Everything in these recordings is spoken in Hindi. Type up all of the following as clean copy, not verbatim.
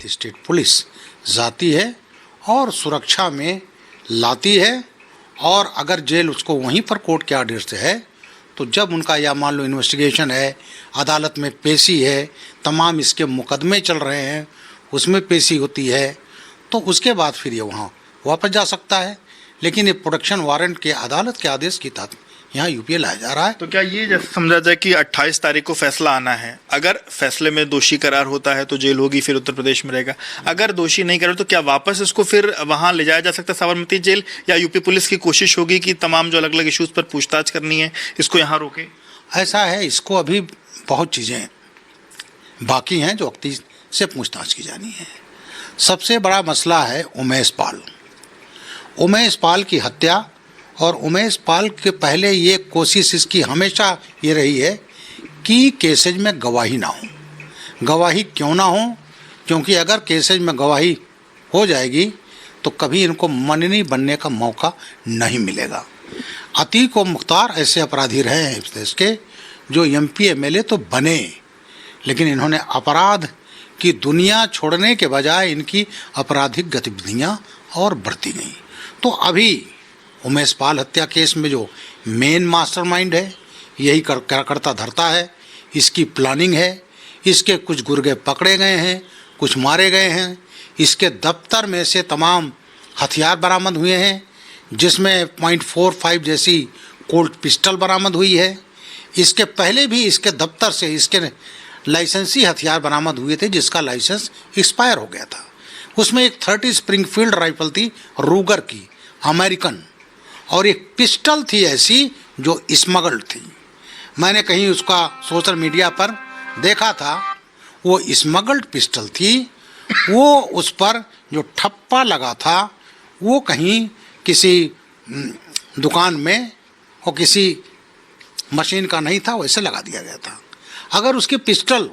स्टेट पुलिस जाती है और सुरक्षा में लाती है, और अगर जेल उसको वहीं पर कोर्ट के आदेश से है तो जब उनका या मान लो इन्वेस्टिगेशन है, अदालत में पेशी है, तमाम इसके मुकदमे चल रहे हैं, उसमें पेशी होती है, तो उसके बाद फिर ये वहाँ वापस जा सकता है। लेकिन ये प्रोडक्शन वारंट के अदालत के आदेश की तहत यहाँ यूपी लाया जा रहा है। तो क्या ये जैसे समझा जाए कि 28 तारीख को फैसला आना है, अगर फैसले में दोषी करार होता है तो जेल होगी, फिर उत्तर प्रदेश में रहेगा। अगर दोषी नहीं करार तो क्या वापस इसको फिर वहाँ ले जाया जा सकता है साबरमती जेल, या यूपी पुलिस की कोशिश होगी कि तमाम जो अलग अलग इश्यूज पर पूछताछ करनी है इसको यहाँ रोके? ऐसा है, इसको अभी बहुत चीज़ें बाकी हैं जो वक्ती से पूछताछ की जानी है। सबसे बड़ा मसला है उमेश पाल। उमेश पाल की हत्या, और उमेश पाल के पहले ये कोशिश इसकी हमेशा ये रही है कि केसेज में गवाही ना हो। गवाही क्यों ना हो? क्योंकि अगर केसेज में गवाही हो जाएगी तो कभी इनको मननी बनने का मौका नहीं मिलेगा। अतीक और मुख्तार ऐसे अपराधी रहे हैं इस देश के जो एमपी एमएलए तो बने, लेकिन इन्होंने अपराध की दुनिया छोड़ने के बजाय इनकी आपराधिक गतिविधियां और बढ़ती गई। तो अभी उमेश पाल हत्या केस में जो मेन मास्टरमाइंड है, यही करता धरता है, इसकी प्लानिंग है, इसके कुछ गुर्गे पकड़े गए हैं, कुछ मारे गए हैं, इसके दफ्तर में से तमाम हथियार बरामद हुए हैं, जिसमें .45 जैसी कोल्ट पिस्टल बरामद हुई है। इसके पहले भी इसके दफ्तर से इसके लाइसेंसी हथियार बरामद हुए थे जिसका लाइसेंस एक्सपायर हो गया था। उसमें एक 30 स्प्रिंगफील्ड राइफल थी रूगर की, अमेरिकन, और एक पिस्टल थी ऐसी जो स्मगल्ड थी। मैंने कहीं उसका सोशल मीडिया पर देखा था, वो स्मगल्ड पिस्टल थी। वो उस पर जो ठप्पा लगा था वो कहीं किसी दुकान में और किसी मशीन का नहीं था, वैसे लगा दिया गया था। अगर उसकी पिस्टल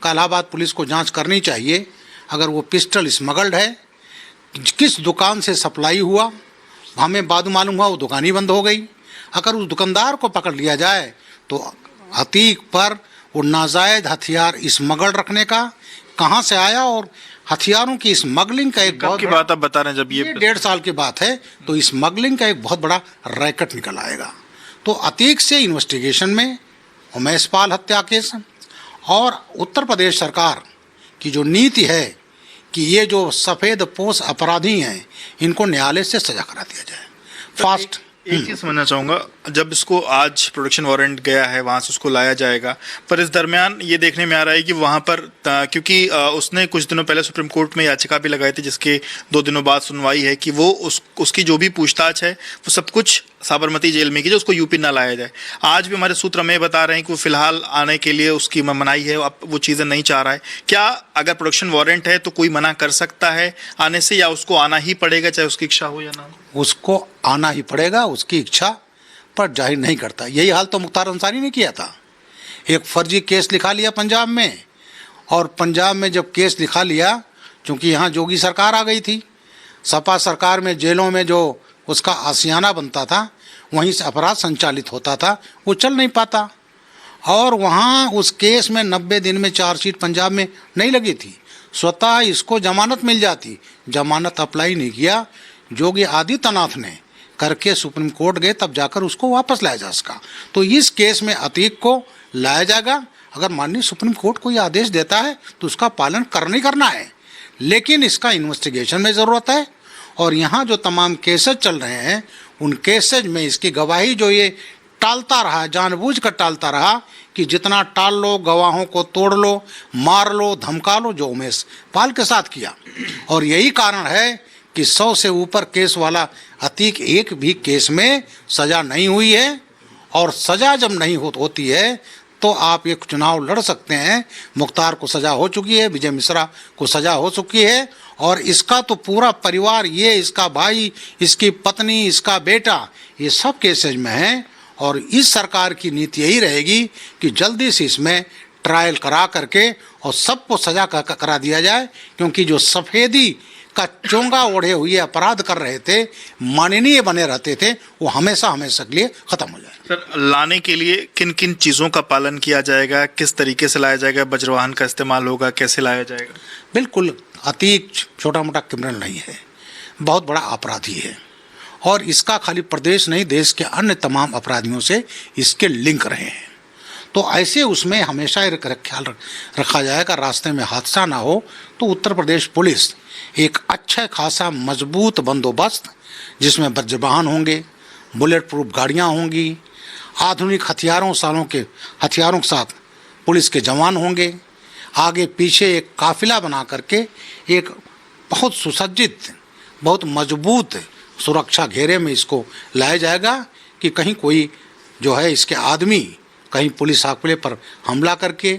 का इलाहाबाद पुलिस को जांच करनी चाहिए, अगर वो पिस्टल स्मगल्ड है, किस दुकान से सप्लाई हुआ, हमें बाद में मालूम हुआ वो दुकान ही बंद हो गई। अगर उस दुकानदार को पकड़ लिया जाए तो अतीक पर वो नाजायज हथियार स्मगल रखने का कहाँ से आया, और हथियारों की स्मगलिंग का एक बहुत की बात आप बता रहे हैं, जब ये 1.5 साल की बात है, तो स्मगलिंग का एक बहुत बड़ा रैकेट निकल आएगा। तो अतीक से इन्वेस्टिगेशन में उमेश पाल हत्या केस, और उत्तर प्रदेश सरकार की जो नीति है कि ये जो सफ़ेद पोश अपराधी हैं इनको न्यायालय से सजा करा दिया जाए फास्ट। एक चीज़ समझना चाहूँगा, जब इसको आज प्रोडक्शन वारंट गया है वहाँ से उसको लाया जाएगा, पर इस दरमियान ये देखने में आ रहा है कि वहाँ पर क्योंकि उसने कुछ दिनों पहले सुप्रीम कोर्ट में याचिका भी लगाई थी जिसके 2 दिनों बाद सुनवाई है कि वो उसकी जो भी पूछताछ है वो सब कुछ साबरमती जेल में की, जो उसको यूपी ना लाया जाए। आज भी हमारे सूत्र में बता रहे हैं कि वो फिलहाल आने के लिए उसकी मनाही है, अब वो चीज़ें नहीं चाह रहा है। क्या अगर प्रोडक्शन वारंट है तो कोई मना कर सकता है आने से, या उसको आना ही पड़ेगा चाहे उसकी इच्छा हो या ना हो? उसको आना ही पड़ेगा, उसकी इच्छा पर जाहिर नहीं करता। यही हाल तो मुख्तार अंसारी ने किया था। एक फर्जी केस लिखा लिया पंजाब में, और पंजाब में जब केस लिखा लिया, क्योंकि यहाँ जोगी सरकार आ गई थी, सपा सरकार में जेलों में जो उसका आशियाना बनता था, वहीं से अपराध संचालित होता था, वो चल नहीं पाता। और वहाँ उस केस में 90 दिन में चार्जशीट पंजाब में नहीं लगी थी, स्वतः इसको जमानत मिल जाती। जमानत अप्लाई नहीं किया, योगी आदित्यनाथ ने करके सुप्रीम कोर्ट गए, तब जाकर उसको वापस लाया जा सका। तो इस केस में अतीक को लाया जाएगा। अगर माननीय सुप्रीम कोर्ट कोई आदेश देता है तो उसका पालन करना ही करना है, लेकिन इसका इन्वेस्टिगेशन में ज़रूरत है। और यहाँ जो तमाम केसेज चल रहे हैं उन केसेज में इसकी गवाही जो ये टालता रहा, जानबूझ कर टालता रहा कि जितना टाल लो, गवाहों को तोड़ लो, मार लो, धमका लो, जो उमेश पाल के साथ किया। और यही कारण है कि 100 से ऊपर केस वाला अतीक एक भी केस में सज़ा नहीं हुई है। और सज़ा जब नहीं होती है तो आप एक चुनाव लड़ सकते हैं। मुख्तार को सज़ा हो चुकी है, विजय मिश्रा को सज़ा हो चुकी है, और इसका तो पूरा परिवार, ये इसका भाई, इसकी पत्नी, इसका बेटा, ये सब केसेज में हैं। और इस सरकार की नीति यही रहेगी कि जल्दी से इसमें ट्रायल करा करके और सबको सज़ा करा दिया जाए, क्योंकि जो सफ़ेदी का चोंगा ओढ़े हुए अपराध कर रहे थे, माननीय बने रहते थे, वो हमेशा हमेशा के लिए ख़त्म हो जाए। सर, लाने के लिए किन किन चीज़ों का पालन किया जाएगा, किस तरीके से लाया जाएगा, वज्रवाहन का इस्तेमाल होगा, कैसे लाया जाएगा? बिल्कुल अति छोटा मोटा क्रिमिनल नहीं है, बहुत बड़ा अपराधी है। और इसका खाली प्रदेश नहीं, देश के अन्य तमाम अपराधियों से इसके लिंक रहे हैं। तो ऐसे उसमें हमेशा ये ख्याल रखा जाएगा, रास्ते में हादसा ना हो। तो उत्तर प्रदेश पुलिस एक अच्छा खासा मजबूत बंदोबस्त, जिसमें बज्रवाहन होंगे, बुलेट प्रूफ गाड़ियाँ होंगी, आधुनिक सालों के हथियारों के साथ पुलिस के जवान होंगे, आगे पीछे एक काफिला बना करके एक बहुत सुसज्जित, बहुत मजबूत सुरक्षा घेरे में इसको लाया जाएगा कि कहीं कोई जो है इसके आदमी कहीं पुलिस आकड़े पर हमला करके